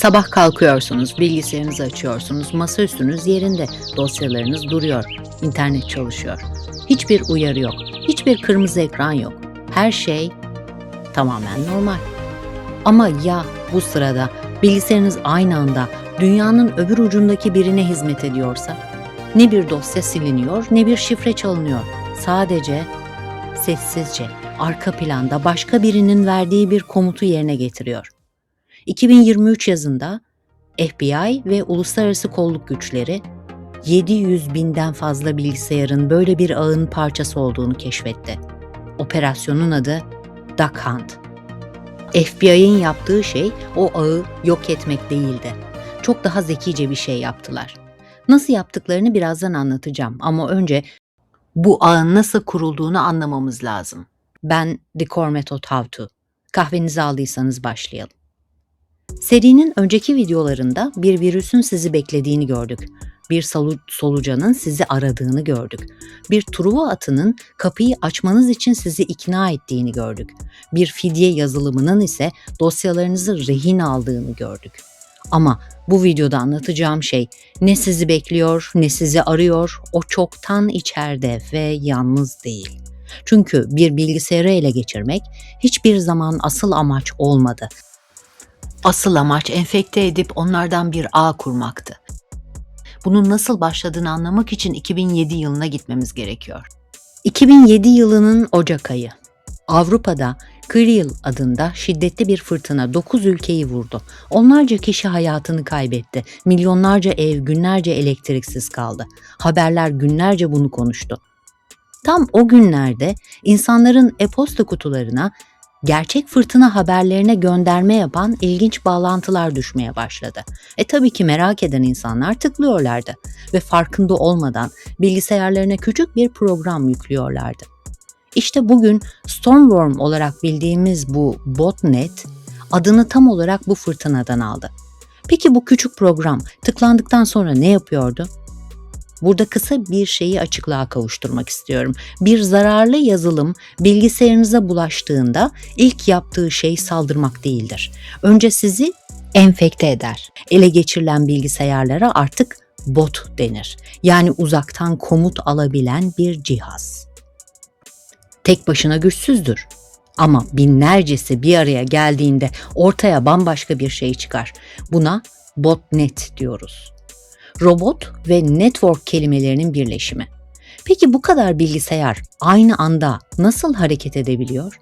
Sabah kalkıyorsunuz, bilgisayarınızı açıyorsunuz, masaüstünüz yerinde, dosyalarınız duruyor, internet çalışıyor. Hiçbir uyarı yok, hiçbir kırmızı ekran yok. Her şey tamamen normal. Ama ya bu sırada bilgisayarınız aynı anda dünyanın öbür ucundaki birine hizmet ediyorsa? Ne bir dosya siliniyor, ne bir şifre çalınıyor. Sadece sessizce arka planda başka birinin verdiği bir komutu yerine getiriyor. 2023 yazında FBI ve uluslararası kolluk güçleri 700 binden fazla bilgisayarın böyle bir ağın parçası olduğunu keşfetti. Operasyonun adı Duck Hunt. FBI'nin yaptığı şey o ağı yok etmek değildi. Çok daha zekice bir şey yaptılar. Nasıl yaptıklarını birazdan anlatacağım ama önce bu ağın nasıl kurulduğunu anlamamız lazım. Ben The Core Method How To. Kahvenizi aldıysanız başlayalım. Serinin önceki videolarında bir virüsün sizi beklediğini gördük. Bir solucanın sizi aradığını gördük. Bir Truva atının kapıyı açmanız için sizi ikna ettiğini gördük. Bir fidye yazılımının ise dosyalarınızı rehin aldığını gördük. Ama bu videoda anlatacağım şey ne sizi bekliyor, ne sizi arıyor, o çoktan içeride ve yalnız değil. Çünkü bir bilgisayarı ele geçirmek hiçbir zaman asıl amaç olmadı. Asıl amaç enfekte edip onlardan bir ağ kurmaktı. Bunun nasıl başladığını anlamak için 2007 yılına gitmemiz gerekiyor. 2007 yılının Ocak ayı. Avrupa'da Krill adında şiddetli bir fırtına 9 ülkeyi vurdu. Onlarca kişi hayatını kaybetti. Milyonlarca ev günlerce elektriksiz kaldı. Haberler günlerce bunu konuştu. Tam o günlerde insanların e-posta kutularına gerçek fırtına haberlerine gönderme yapan ilginç bağlantılar düşmeye başladı. Tabii ki merak eden insanlar tıklıyorlardı ve farkında olmadan bilgisayarlarına küçük bir program yüklüyorlardı. İşte bugün Stormworm olarak bildiğimiz bu botnet adını tam olarak bu fırtınadan aldı. Peki bu küçük program tıklandıktan sonra ne yapıyordu? Burada kısa bir şeyi açıklığa kavuşturmak istiyorum. Bir zararlı yazılım bilgisayarınıza bulaştığında ilk yaptığı şey saldırmak değildir. Önce sizi enfekte eder. Ele geçirilen bilgisayarlara artık bot denir. Yani uzaktan komut alabilen bir cihaz. Tek başına güçsüzdür. Ama binlercesi bir araya geldiğinde ortaya bambaşka bir şey çıkar. Buna botnet diyoruz. Robot ve network kelimelerinin birleşimi. Peki bu kadar bilgisayar aynı anda nasıl hareket edebiliyor?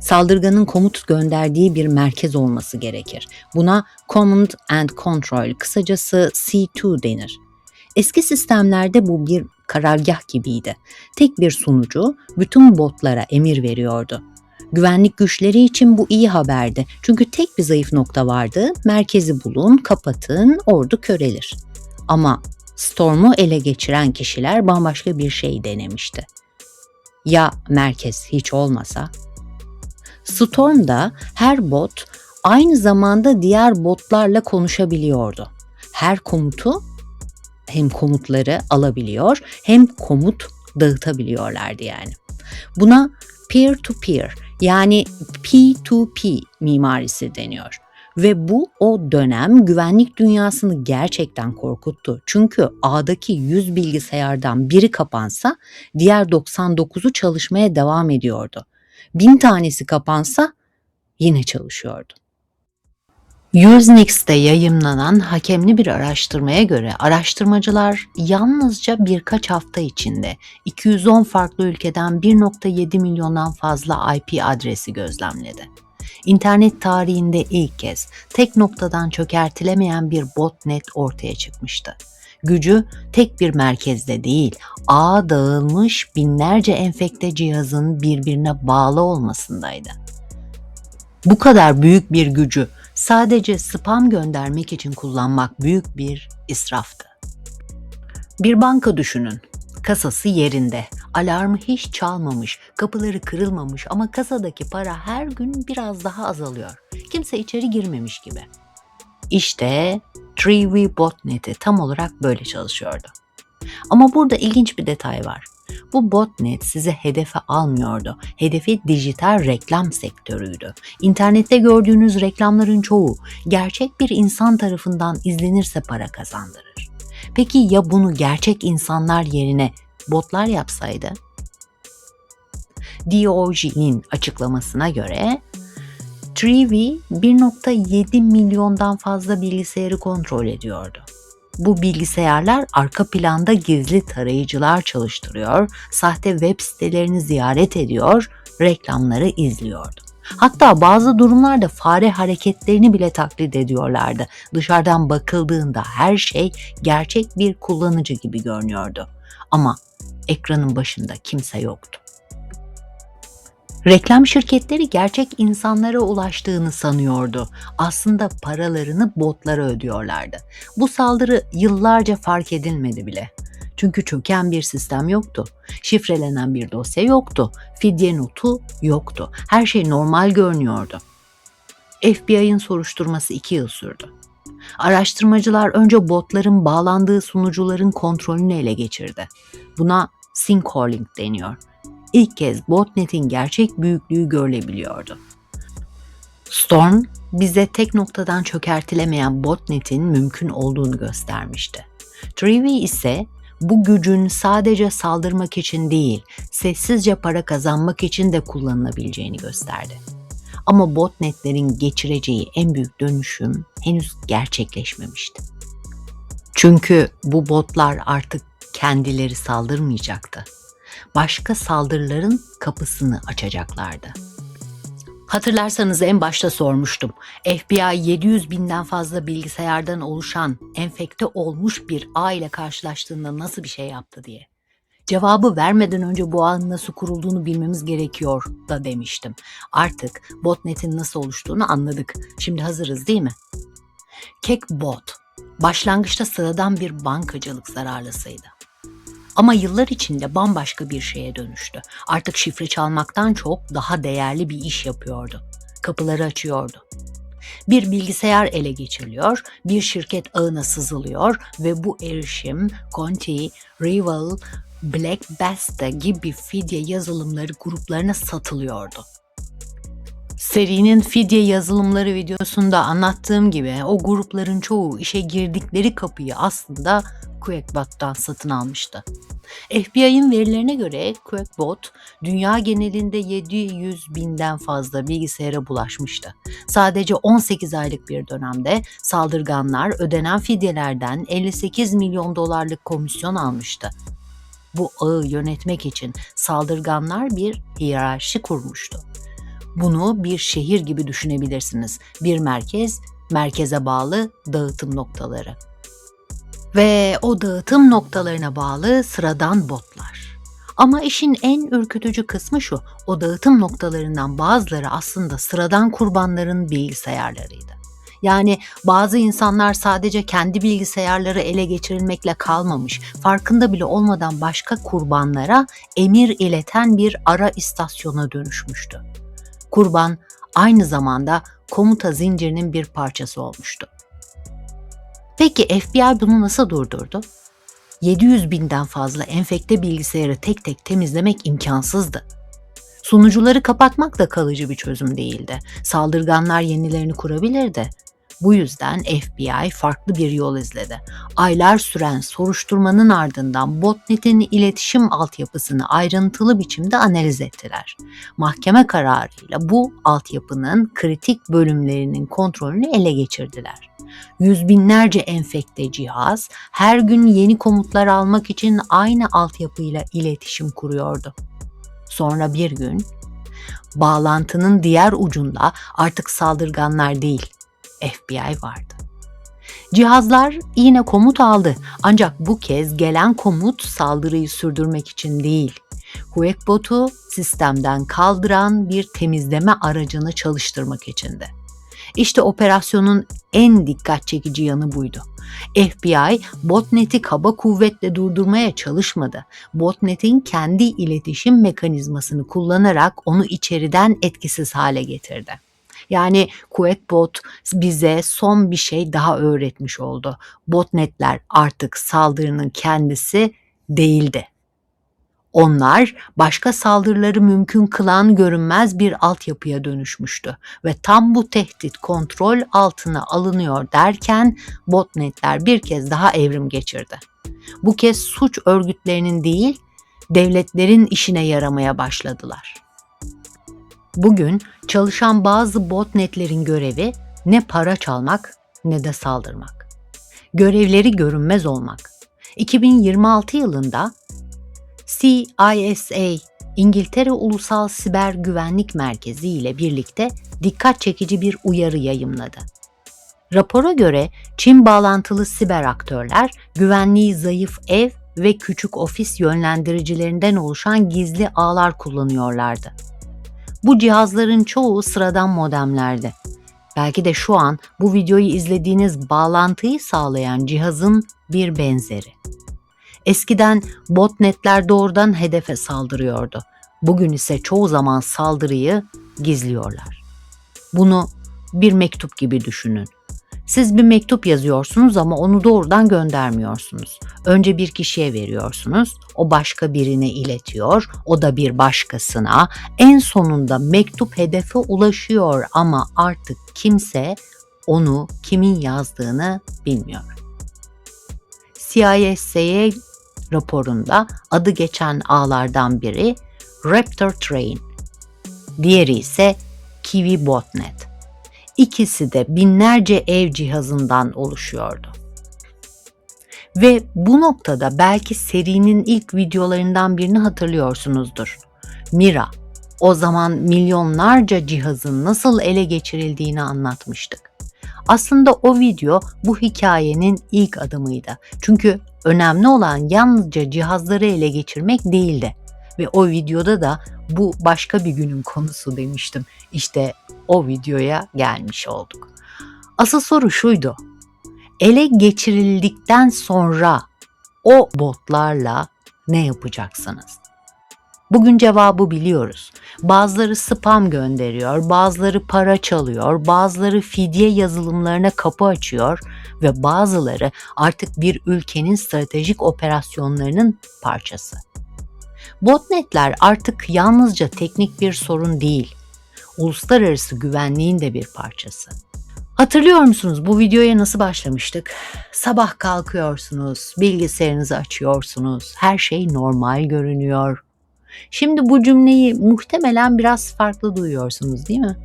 Saldırganın komut gönderdiği bir merkez olması gerekir. Buna Command and Control, kısacası C2 denir. Eski sistemlerde bu bir karargah gibiydi. Tek bir sunucu bütün botlara emir veriyordu. Güvenlik güçleri için bu iyi haberdi. Çünkü tek bir zayıf nokta vardı. Merkezi bulun, kapatın, ordu körelir. Ama Storm'u ele geçiren kişiler bambaşka bir şey denemişti. Ya merkez hiç olmasa? Storm'da her bot aynı zamanda diğer botlarla konuşabiliyordu. Her komutu hem komutları alabiliyor hem komut dağıtabiliyorlardı yani. Buna peer to peer yani P2P mimarisi deniyor. Ve bu o dönem güvenlik dünyasını gerçekten korkuttu. Çünkü ağdaki 100 bilgisayardan biri kapansa diğer 99'u çalışmaya devam ediyordu. 1000 tanesi kapansa yine çalışıyordu. Usenix'te yayımlanan hakemli bir araştırmaya göre araştırmacılar yalnızca birkaç hafta içinde 210 farklı ülkeden 1,7 milyondan fazla IP adresi gözlemledi. İnternet tarihinde ilk kez tek noktadan çökertilemeyen bir botnet ortaya çıkmıştı. Gücü tek bir merkezde değil, ağa dağılmış binlerce enfekte cihazın birbirine bağlı olmasındaydı. Bu kadar büyük bir gücü sadece spam göndermek için kullanmak büyük bir israftı. Bir banka düşünün. Kasası yerinde, alarmı hiç çalmamış, kapıları kırılmamış ama kasadaki para her gün biraz daha azalıyor. Kimse içeri girmemiş gibi. İşte 3V botneti tam olarak böyle çalışıyordu. Ama burada ilginç bir detay var. Bu botnet sizi hedefe almıyordu. Hedefi dijital reklam sektörüydü. İnternette gördüğünüz reklamların çoğu gerçek bir insan tarafından izlenirse para kazandırır. Peki ya bunu gerçek insanlar yerine botlar yapsaydı? DOJ'nin açıklamasına göre Trevi 1,7 milyondan fazla bilgisayarı kontrol ediyordu. Bu bilgisayarlar arka planda gizli tarayıcılar çalıştırıyor, sahte web sitelerini ziyaret ediyor, reklamları izliyordu. Hatta bazı durumlarda fare hareketlerini bile taklit ediyorlardı. Dışarıdan bakıldığında her şey gerçek bir kullanıcı gibi görünüyordu. Ama ekranın başında kimse yoktu. Reklam şirketleri gerçek insanlara ulaştığını sanıyordu. Aslında paralarını botlara ödüyorlardı. Bu saldırı yıllarca fark edilmedi bile. Çünkü çöken bir sistem yoktu. Şifrelenen bir dosya yoktu. Fidye notu yoktu. Her şey normal görünüyordu. FBI'ın soruşturması 2 yıl sürdü. Araştırmacılar önce botların bağlandığı sunucuların kontrolünü ele geçirdi. Buna sinkhauling deniyor. İlk kez botnetin gerçek büyüklüğü görülebiliyordu. Storm, bize tek noktadan çökertilemeyen botnetin mümkün olduğunu göstermişti. Trevi ise bu gücün sadece saldırmak için değil, sessizce para kazanmak için de kullanılabileceğini gösterdi. Ama botnetlerin geçireceği en büyük dönüşüm henüz gerçekleşmemişti. Çünkü bu botlar artık kendileri saldırmayacaktı. Başka saldırıların kapısını açacaklardı. Hatırlarsanız en başta sormuştum. FBI 700 binden fazla bilgisayardan oluşan enfekte olmuş bir ağ ile karşılaştığında nasıl bir şey yaptı diye. Cevabı vermeden önce bu ağın nasıl kurulduğunu bilmemiz gerekiyor da demiştim. Artık botnetin nasıl oluştuğunu anladık. Şimdi hazırız değil mi? Kekbot, başlangıçta sıradan bir bankacılık zararlısıydı. Ama yıllar içinde bambaşka bir şeye dönüştü. Artık şifre çalmaktan çok daha değerli bir iş yapıyordu. Kapıları açıyordu. Bir bilgisayar ele geçiriliyor, bir şirket ağına sızılıyor ve bu erişim Conti, Rival, Black Basta gibi fidye yazılımları gruplarına satılıyordu. Serinin fidye yazılımları videosunda anlattığım gibi o grupların çoğu işe girdikleri kapıyı aslında QuakeBot'tan satın almıştı. FBI'ın verilerine göre QuakeBot dünya genelinde 700 binden fazla bilgisayara bulaşmıştı. Sadece 18 aylık bir dönemde saldırganlar ödenen fidyelerden 58 milyon dolarlık komisyon almıştı. Bu ağı yönetmek için saldırganlar bir hiyerarşi kurmuştu. Bunu bir şehir gibi düşünebilirsiniz. Bir merkez, merkeze bağlı dağıtım noktaları. Ve o dağıtım noktalarına bağlı sıradan botlar. Ama işin en ürkütücü kısmı şu, o dağıtım noktalarından bazıları aslında sıradan kurbanların bilgisayarlarıydı. Yani bazı insanlar sadece kendi bilgisayarları ele geçirilmekle kalmamış, farkında bile olmadan başka kurbanlara emir ileten bir ara istasyona dönüşmüştü. Kurban aynı zamanda komuta zincirinin bir parçası olmuştu. Peki FBI bunu nasıl durdurdu? 700 binden fazla enfekte bilgisayarı tek tek temizlemek imkansızdı. Sunucuları kapatmak da kalıcı bir çözüm değildi. Saldırganlar yenilerini kurabilirdi. Bu yüzden FBI farklı bir yol izledi. Aylar süren soruşturmanın ardından botnetin iletişim altyapısını ayrıntılı biçimde analiz ettiler. Mahkeme kararıyla bu altyapının kritik bölümlerinin kontrolünü ele geçirdiler. Yüz binlerce enfekte cihaz her gün yeni komutlar almak için aynı altyapıyla iletişim kuruyordu. Sonra bir gün bağlantının diğer ucunda artık saldırganlar değil, FBI vardı. Cihazlar yine komut aldı ancak bu kez gelen komut saldırıyı sürdürmek için değil, QuakeBot'u sistemden kaldıran bir temizleme aracını çalıştırmak içindi. İşte operasyonun en dikkat çekici yanı buydu. FBI botnet'i kaba kuvvetle durdurmaya çalışmadı. Botnet'in kendi iletişim mekanizmasını kullanarak onu içeriden etkisiz hale getirdi. Yani QuakeBot bize son bir şey daha öğretmiş oldu. Botnetler artık saldırının kendisi değildi. Onlar başka saldırıları mümkün kılan görünmez bir altyapıya dönüşmüştü ve tam bu tehdit kontrol altına alınıyor derken botnetler bir kez daha evrim geçirdi. Bu kez suç örgütlerinin değil, devletlerin işine yaramaya başladılar. Bugün çalışan bazı botnetlerin görevi ne para çalmak ne de saldırmak. Görevleri görünmez olmak. 2026 yılında CISA, İngiltere Ulusal Siber Güvenlik Merkezi ile birlikte dikkat çekici bir uyarı yayımladı. Rapora göre Çin bağlantılı siber aktörler güvenliği zayıf ev ve küçük ofis yönlendiricilerinden oluşan gizli ağlar kullanıyorlardı. Bu cihazların çoğu sıradan modemlerdi. Belki de şu an bu videoyu izlediğiniz bağlantıyı sağlayan cihazın bir benzeri. Eskiden botnetler doğrudan hedefe saldırıyordu. Bugün ise çoğu zaman saldırıyı gizliyorlar. Bunu bir mektup gibi düşünün. Siz bir mektup yazıyorsunuz ama onu doğrudan göndermiyorsunuz. Önce bir kişiye veriyorsunuz, o başka birine iletiyor, o da bir başkasına. En sonunda mektup hedefe ulaşıyor ama artık kimse onu kimin yazdığını bilmiyor. CISA raporunda adı geçen ağlardan biri Raptor Train, diğeri ise Kiwi Botnet. İkisi de binlerce ev cihazından oluşuyordu. Ve bu noktada belki serinin ilk videolarından birini hatırlıyorsunuzdur. Mira, o zaman milyonlarca cihazın nasıl ele geçirildiğini anlatmıştık. Aslında o video bu hikayenin ilk adımıydı. Çünkü önemli olan yalnızca cihazları ele geçirmek değildi. Ve o videoda da bu başka bir günün konusu demiştim. İşte o videoya gelmiş olduk. Asıl soru şuydu. Ele geçirildikten sonra o botlarla ne yapacaksınız? Bugün cevabı biliyoruz. Bazıları spam gönderiyor, bazıları para çalıyor, bazıları fidye yazılımlarına kapı açıyor ve bazıları artık bir ülkenin stratejik operasyonlarının parçası. Botnetler artık yalnızca teknik bir sorun değil, uluslararası güvenliğin de bir parçası. Hatırlıyor musunuz bu videoya nasıl başlamıştık? Sabah kalkıyorsunuz, bilgisayarınızı açıyorsunuz, her şey normal görünüyor. Şimdi bu cümleyi muhtemelen biraz farklı duyuyorsunuz, değil mi?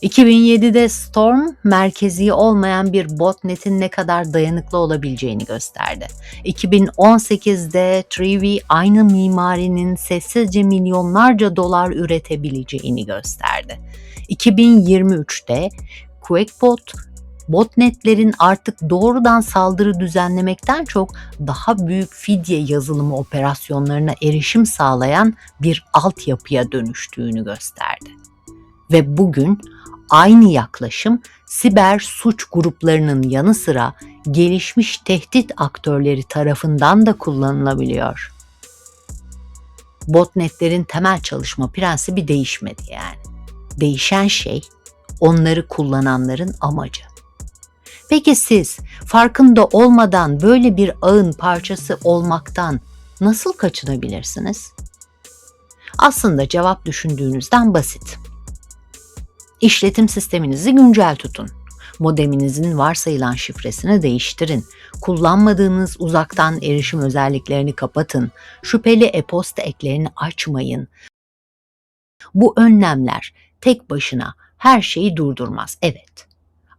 2007'de Storm, merkezi olmayan bir botnetin ne kadar dayanıklı olabileceğini gösterdi. 2018'de Trivy aynı mimarinin sessizce milyonlarca dolar üretebileceğini gösterdi. 2023'te QuakeBot, botnetlerin artık doğrudan saldırı düzenlemekten çok daha büyük fidye yazılımı operasyonlarına erişim sağlayan bir altyapıya dönüştüğünü gösterdi. Ve bugün aynı yaklaşım siber suç gruplarının yanı sıra gelişmiş tehdit aktörleri tarafından da kullanılabiliyor. Botnetlerin temel çalışma prensibi değişmedi yani. Değişen şey onları kullananların amacı. Peki siz farkında olmadan böyle bir ağın parçası olmaktan nasıl kaçınabilirsiniz? Aslında cevap düşündüğünüzden basit. İşletim sisteminizi güncel tutun. Modeminizin varsayılan şifresini değiştirin. Kullanmadığınız uzaktan erişim özelliklerini kapatın. Şüpheli e-posta eklerini açmayın. Bu önlemler tek başına her şeyi durdurmaz, evet.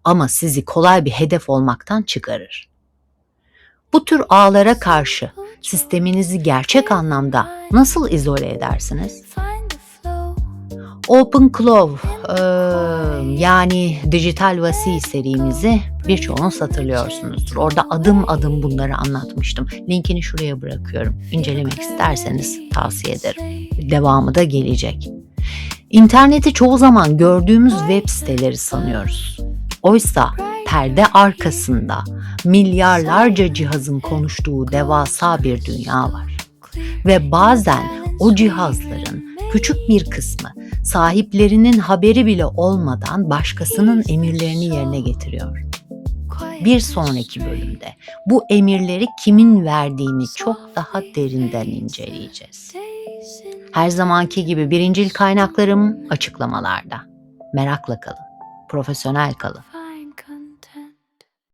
Ama sizi kolay bir hedef olmaktan çıkarır. Bu tür ağlara karşı sisteminizi gerçek anlamda nasıl izole edersiniz? OpenClaw yani dijital vasi serimizi birçoğunuz hatırlıyorsunuzdur. Orada adım adım bunları anlatmıştım. Linkini şuraya bırakıyorum. İncelemek isterseniz tavsiye ederim. Devamı da gelecek. İnterneti çoğu zaman gördüğümüz web siteleri sanıyoruz. Oysa perde arkasında milyarlarca cihazın konuştuğu devasa bir dünya var. Ve bazen o cihazların küçük bir kısmı sahiplerinin haberi bile olmadan başkasının emirlerini yerine getiriyor. Bir sonraki bölümde bu emirleri kimin verdiğini çok daha derinden inceleyeceğiz. Her zamanki gibi birincil kaynaklarım açıklamalarda. Merakla kalın, profesyonel kalın.